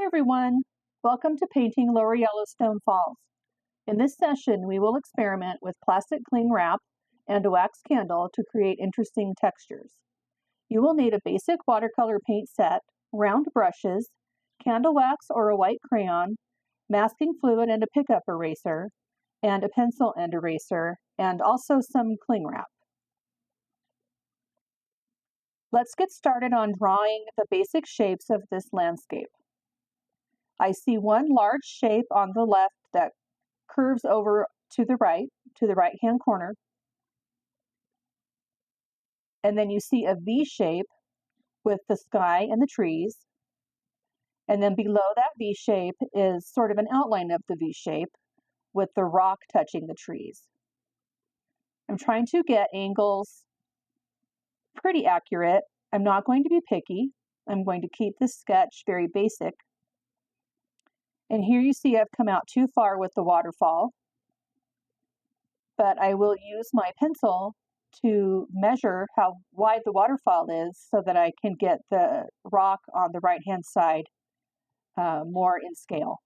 Hi everyone, welcome to Painting Lower Yellowstone Falls. In this session we will experiment with plastic cling wrap and a wax candle to create interesting textures. You will need a basic watercolor paint set, round brushes, candle wax or a white crayon, masking fluid and a pickup eraser, and a pencil end eraser, and also some cling wrap. Let's get started on drawing the basic shapes of this landscape. I see one large shape on the left that curves over to the right-hand corner. And then you see a V shape with the sky and the trees. And then below that V shape is sort of an outline of the V shape with the rock touching the trees. I'm trying to get angles pretty accurate. I'm not going to be picky. I'm going to keep this sketch very basic. And here you see I've come out too far with the waterfall, but I will use my pencil to measure how wide the waterfall is so that I can get the rock on the right-hand side more in scale.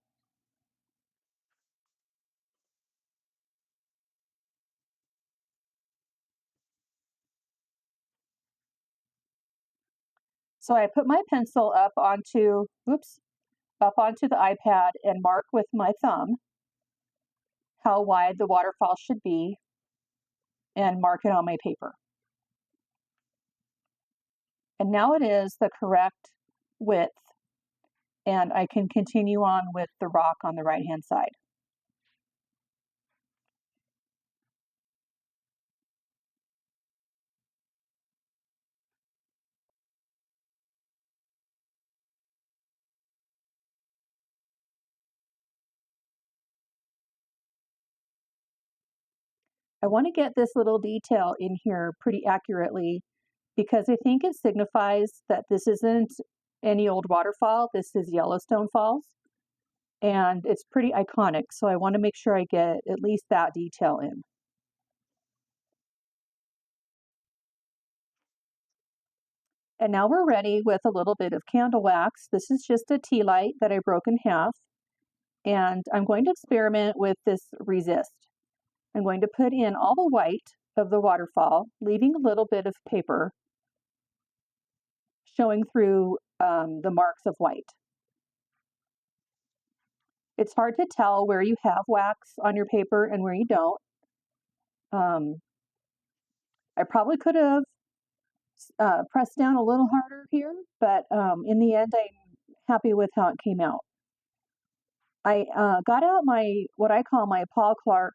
So I put my pencil up onto the iPad and mark with my thumb how wide the waterfall should be and mark it on my paper. And now it is the correct width, and I can continue on with the rock on the right-hand side. I want to get this little detail in here pretty accurately because I think it signifies that this isn't any old waterfall. This is Yellowstone Falls, and it's pretty iconic, so I want to make sure I get at least that detail in. And now we're ready with a little bit of candle wax. This is just a tea light that I broke in half, and I'm going to experiment with this resist. I'm going to put in all the white of the waterfall, leaving a little bit of paper showing through the marks of white. It's hard to tell where you have wax on your paper and where you don't. I probably could have pressed down a little harder here, but in the end, I'm happy with how it came out. I got out what I call my Paul Clark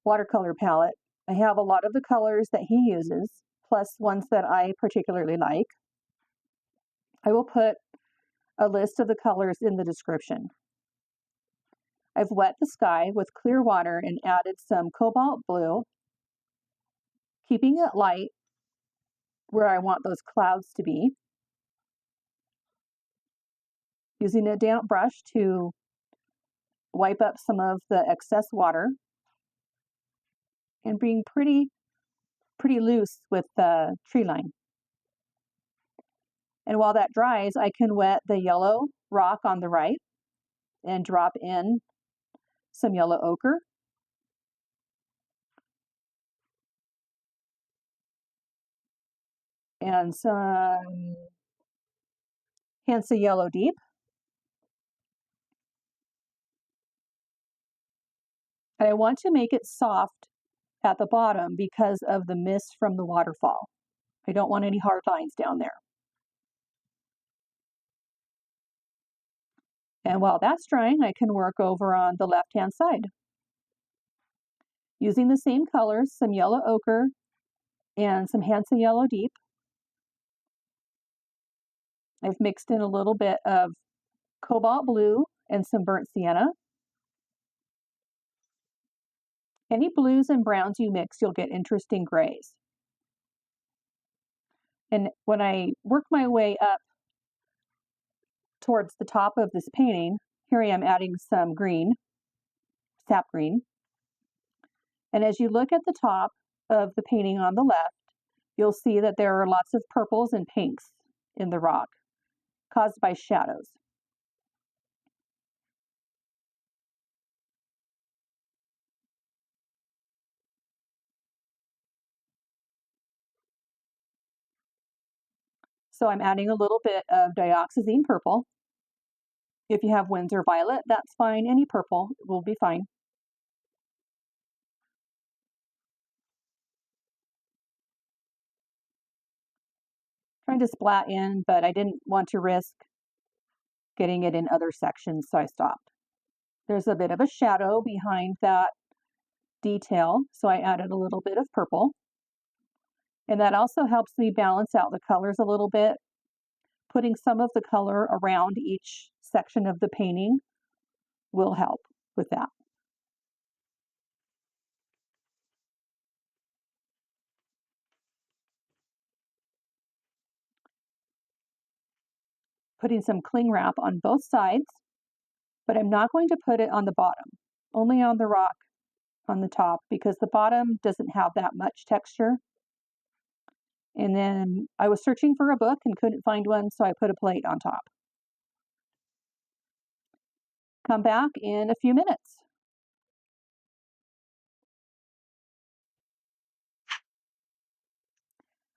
watercolor palette. I have a lot of the colors that he uses, plus ones that I particularly like. I will put a list of the colors in the description. I've wet the sky with clear water and added some Cobalt Blue, keeping it light where I want those clouds to be. Using a damp brush to wipe up some of the excess water and being pretty loose with the tree line. And while that dries, I can wet the yellow rock on the right and drop in some yellow ochre. And some Hansa Yellow Deep. And I want to make it soft at the bottom because of the mist from the waterfall. I don't want any hard lines down there. And while that's drying, I can work over on the left-hand side. Using the same colors, some yellow ochre and some Hansa Yellow Deep. I've mixed in a little bit of Cobalt Blue and some burnt sienna. Any blues and browns you mix, you'll get interesting grays. And when I work my way up towards the top of this painting, here I am adding some green, sap green. And as you look at the top of the painting on the left, you'll see that there are lots of purples and pinks in the rock, caused by shadows. So I'm adding a little bit of dioxazine purple. If you have Winsor violet, that's fine. Any purple will be fine. Trying to splat in, but I didn't want to risk getting it in other sections, so I stopped. There's a bit of a shadow behind that detail, so I added a little bit of purple. And that also helps me balance out the colors a little bit. Putting some of the color around each section of the painting will help with that. Putting some cling wrap on both sides, but I'm not going to put it on the bottom, only on the rock on the top, because the bottom doesn't have that much texture. And then I was searching for a book and couldn't find one, so I put a plate on top. Come back in a few minutes.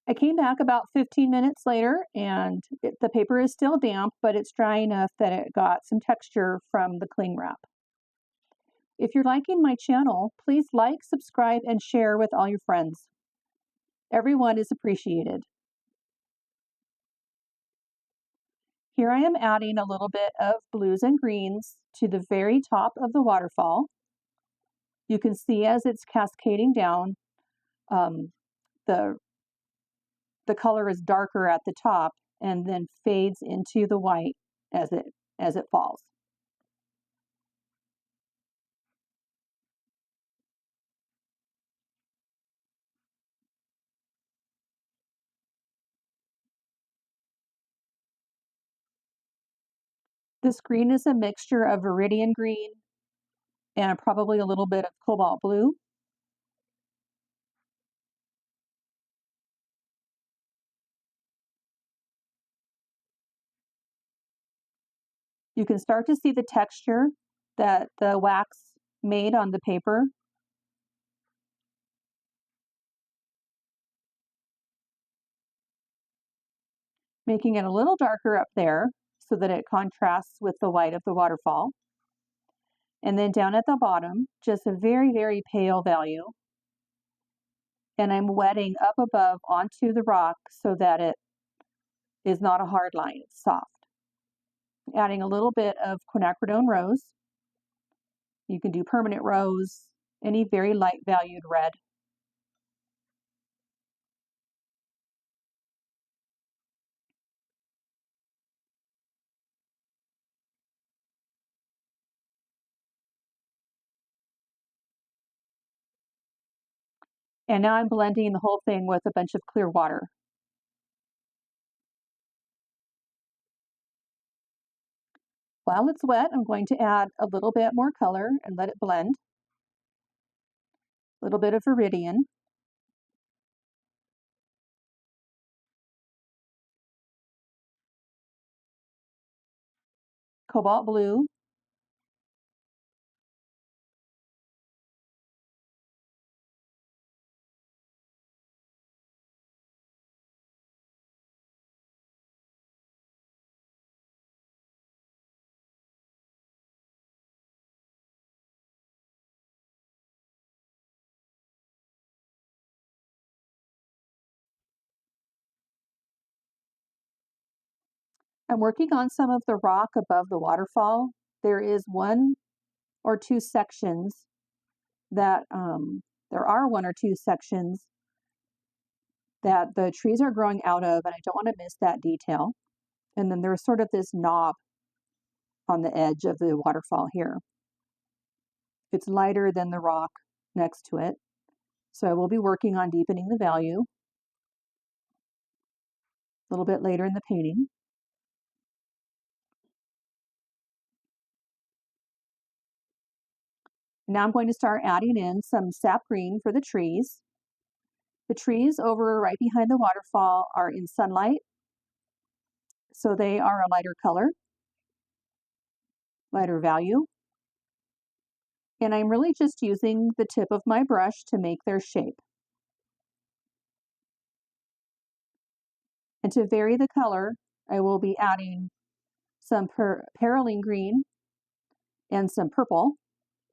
I came back about 15 minutes later, and the paper is still damp, but it's dry enough that it got some texture from the cling wrap. If you're liking my channel, please like, subscribe, and share with all your friends. Everyone is appreciated. Here I am adding a little bit of blues and greens to the very top of the waterfall. You can see as it's cascading down, the color is darker at the top and then fades into the white as it falls. This green is a mixture of Viridian green and probably a little bit of Cobalt Blue. You can start to see the texture that the wax made on the paper. Making it a little darker up there so that it contrasts with the white of the waterfall. And then down at the bottom, just a very, very pale value. And I'm wetting up above onto the rock so that it is not a hard line, it's soft. Adding a little bit of quinacridone rose. You can do permanent rose, any very light valued red. And now I'm blending the whole thing with a bunch of clear water. While it's wet, I'm going to add a little bit more color and let it blend. A little bit of Viridian. Cobalt Blue. I'm working on some of the rock above the waterfall. There is one or two sections that there are one or two sections that the trees are growing out of, and I don't want to miss that detail. And then there's sort of this knob on the edge of the waterfall here. It's lighter than the rock next to it, so I will be working on deepening the value a little bit later in the painting. Now I'm going to start adding in some sap green for the trees. The trees over right behind the waterfall are in sunlight, so they are a lighter color, lighter value. And I'm really just using the tip of my brush to make their shape. And to vary the color, I will be adding some Perylene Green and some purple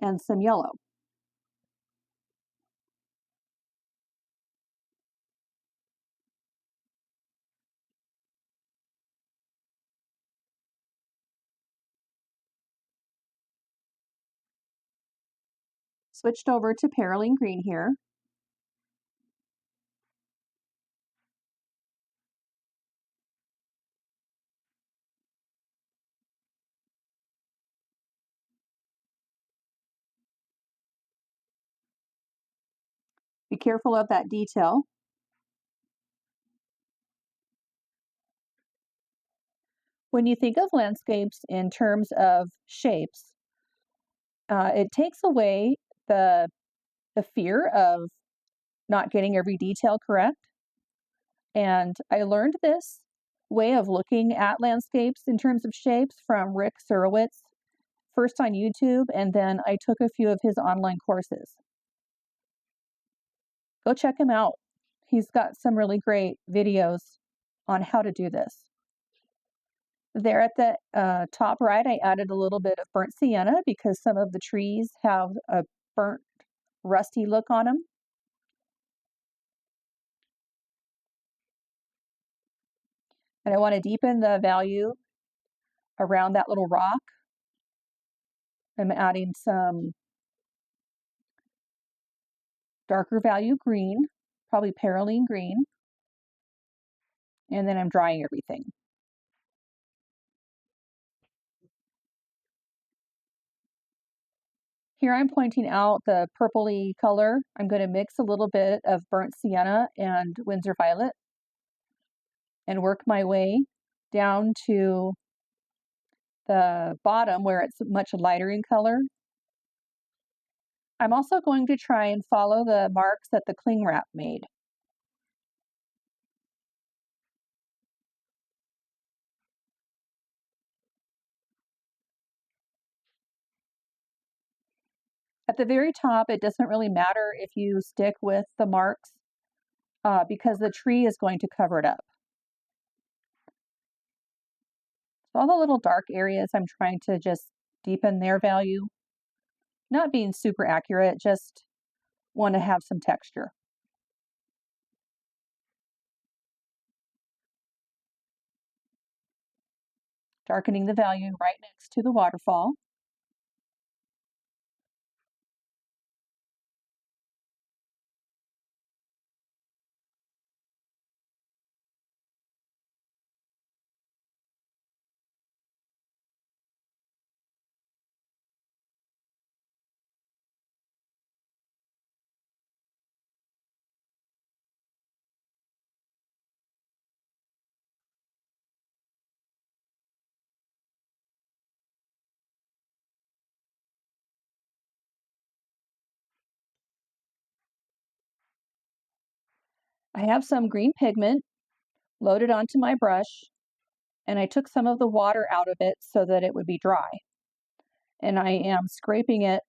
and some yellow. Switched over to Perylene Green here. Be careful of that detail. When you think of landscapes in terms of shapes, it takes away the fear of not getting every detail correct. And I learned this way of looking at landscapes in terms of shapes from Rick Surowitz, first on YouTube, and then I took a few of his online courses. Go check him out. He's got some really great videos on how to do this. There at the top right, I added a little bit of burnt sienna because some of the trees have a burnt, rusty look on them. And I want to deepen the value around that little rock. I'm adding some darker value green, probably Perylene Green, and then I'm drying everything. Here I'm pointing out the purpley color. I'm going to mix a little bit of burnt sienna and Windsor violet and work my way down to the bottom where it's much lighter in color. I'm also going to try and follow the marks that the cling wrap made. At the very top, it doesn't really matter if you stick with the marks because the tree is going to cover it up. So all the little dark areas, I'm trying to just deepen their value. Not being super accurate, just want to have some texture. Darkening the value right next to the waterfall. I have some green pigment loaded onto my brush, and I took some of the water out of it so that it would be dry. And I am scraping it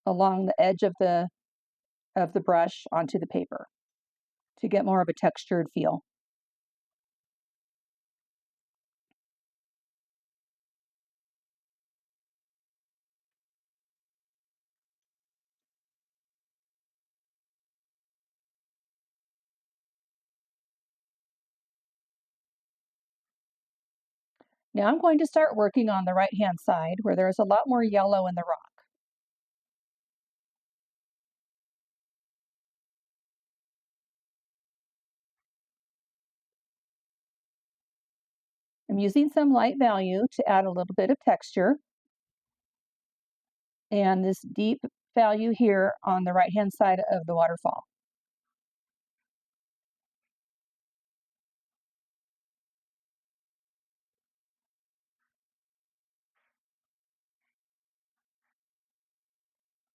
along the edge of the brush onto the paper to get more of a textured feel. Now I'm going to start working on the right-hand side where there's a lot more yellow in the rock. I'm using some light value to add a little bit of texture. And this deep value here on the right-hand side of the waterfall.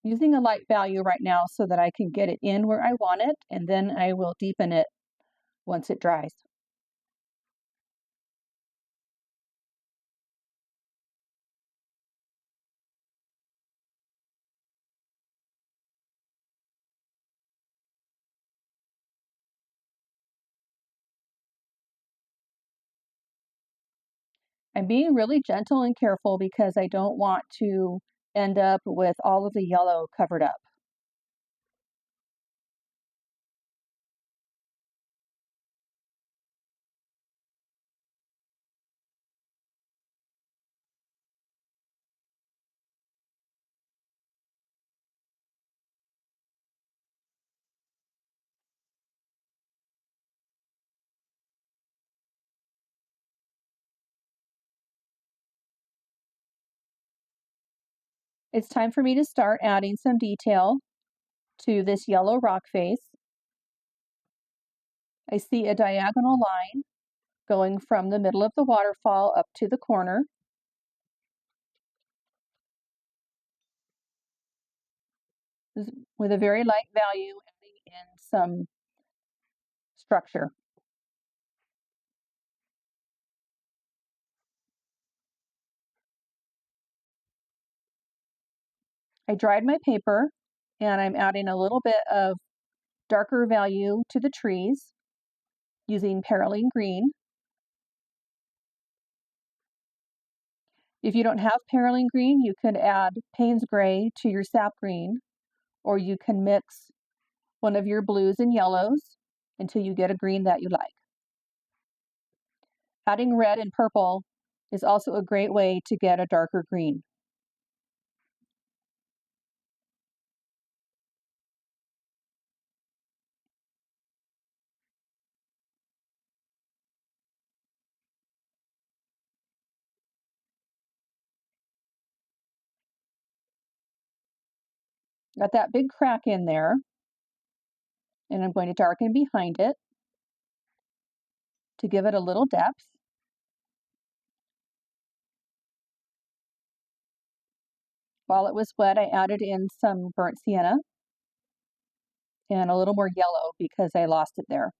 Using a light value right now so that I can get it in where I want it, and then I will deepen it once it dries. I'm being really gentle and careful because I don't want to end up with all of the yellow covered up. It's time for me to start adding some detail to this yellow rock face. I see a diagonal line going from the middle of the waterfall up to the corner. With a very light value, adding in some structure. I dried my paper and I'm adding a little bit of darker value to the trees using Perylene Green. If you don't have Perylene Green, you could add Payne's Gray to your Sap Green, or you can mix one of your blues and yellows until you get a green that you like. Adding red and purple is also a great way to get a darker green. Got that big crack in there, and I'm going to darken behind it to give it a little depth. While it was wet, I added in some burnt sienna and a little more yellow because I lost it there.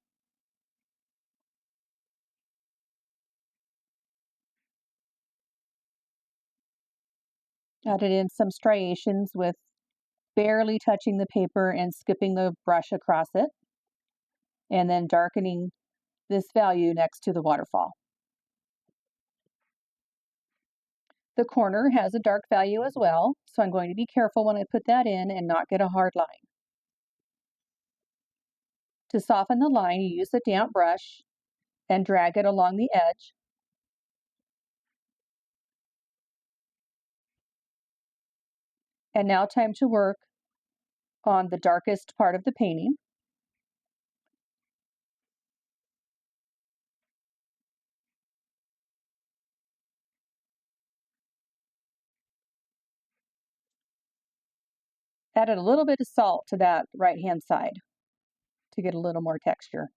Added in some striations with barely touching the paper and skipping the brush across it, and then darkening this value next to the waterfall. The corner has a dark value as well, so I'm going to be careful when I put that in and not get a hard line. To soften the line, you use a damp brush and drag it along the edge. And now time to work on the darkest part of the painting. Added a little bit of salt to that right-hand side to get a little more texture.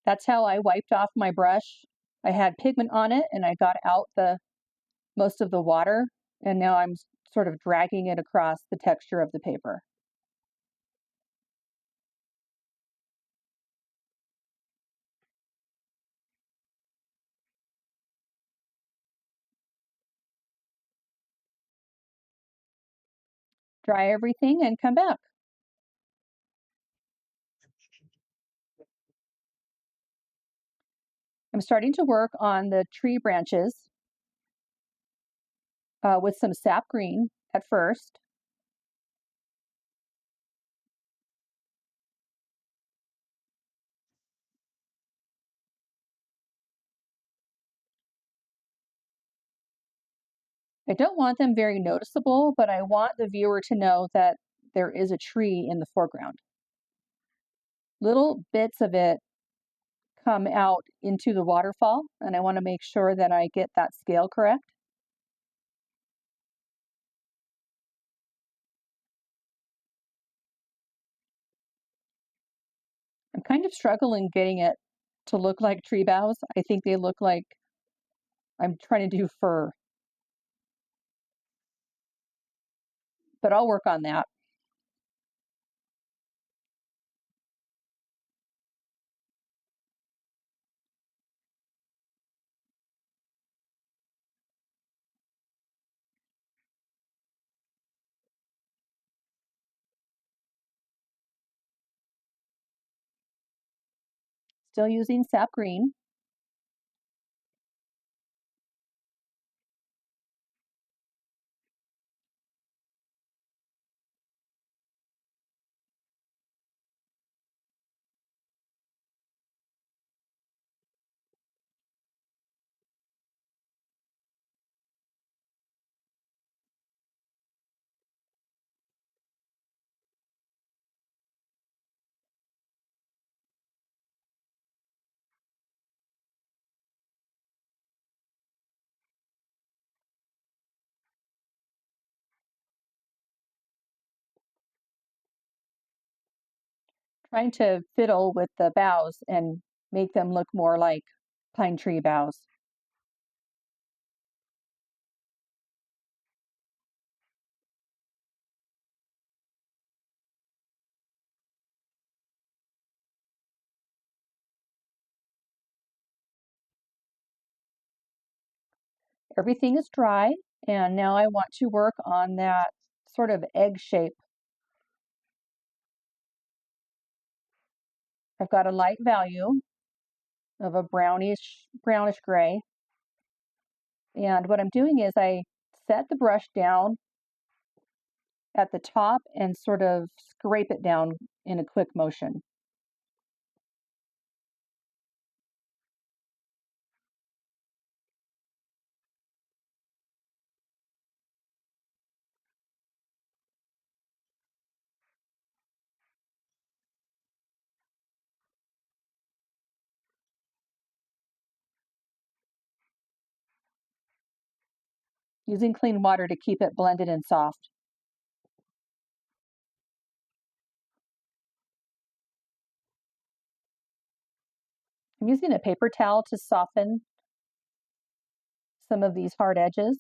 That's how I wiped off my brush. I had pigment on it and I got out most of the water, and now I'm sort of dragging it across the texture of the paper. Dry everything and come back. I'm starting to work on the tree branches with some sap green at first. I don't want them very noticeable, but I want the viewer to know that there is a tree in the foreground. Little bits of it come out into the waterfall, and I want to make sure that I get that scale correct. I'm kind of struggling getting it to look like tree boughs. I think they look like I'm trying to do fur, but I'll work on that. Still using sap green. trying to fiddle with the boughs and make them look more like pine tree boughs. Everything is dry, and now I want to work on that sort of egg shape. I've got a light value of a brownish gray. And what I'm doing is I set the brush down at the top and sort of scrape it down in a quick motion. Using clean water to keep it blended and soft. I'm using a paper towel to soften some of these hard edges.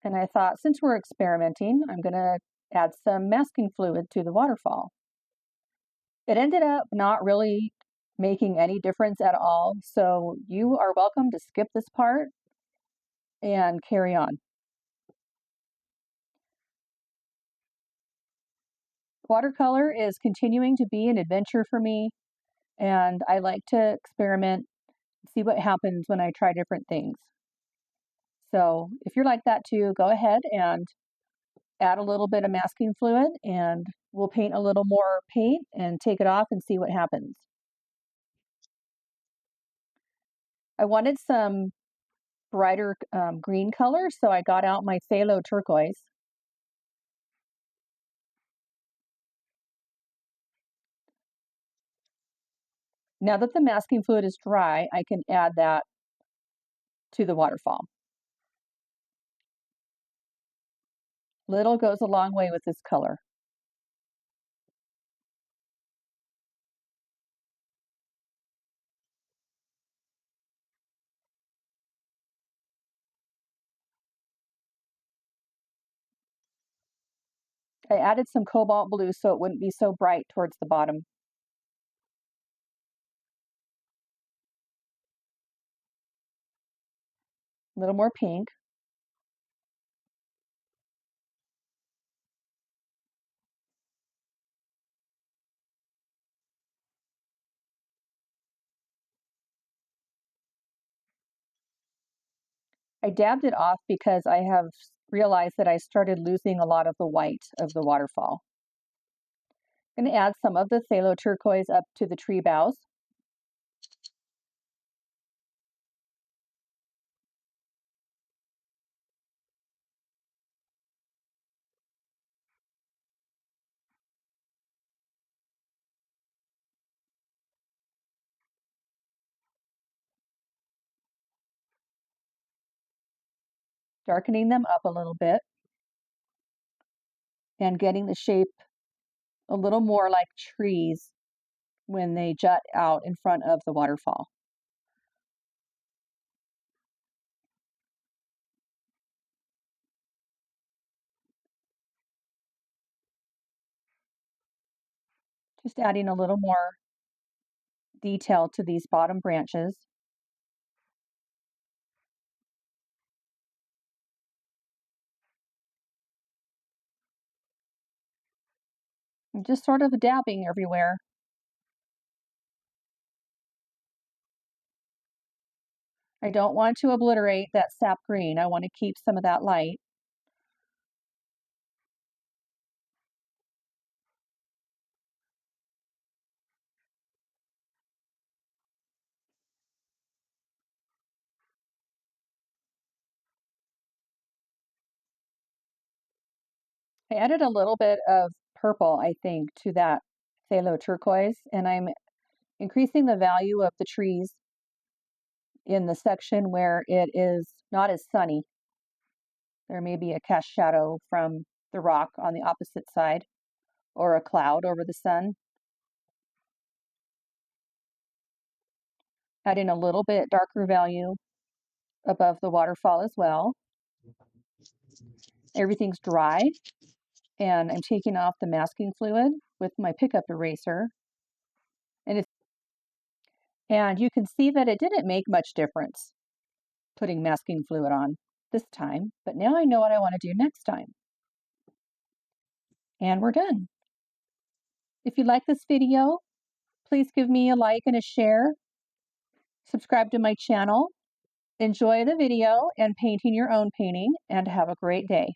And I thought, since we're experimenting, I'm going to add some masking fluid to the waterfall. It ended up not really making any difference at all, so you are welcome to skip this part and carry on. Watercolor is continuing to be an adventure for me, and I like to experiment, see what happens when I try different things. So if you're like that too, go ahead and add a little bit of masking fluid, and we'll paint a little more paint and take it off and see what happens. I wanted some brighter green color, so I got out my phthalo turquoise. Now that the masking fluid is dry, I can add that to the waterfall. Little goes a long way with this color. I added some cobalt blue so it wouldn't be so bright towards the bottom. A little more pink. I dabbed it off because I have realized that I started losing a lot of the white of the waterfall. I'm going to add some of the phthalo turquoise up to the tree boughs. Darkening them up a little bit and getting the shape a little more like trees when they jut out in front of the waterfall. Just adding a little more detail to these bottom branches. And just sort of dabbing everywhere. I don't want to obliterate that sap green. I want to keep some of that light. I added a little bit of purple, I think, to that phthalo turquoise, and I'm increasing the value of the trees in the section where it is not as sunny. There may be a cast shadow from the rock on the opposite side or a cloud over the sun. Add in a little bit darker value above the waterfall as well. Everything's dry, and I'm taking off the masking fluid with my pickup eraser. And you can see that it didn't make much difference putting masking fluid on this time, but now I know what I want to do next time. And we're done. If you like this video, please give me a like and a share. Subscribe to my channel. Enjoy the video and painting your own painting, and have a great day.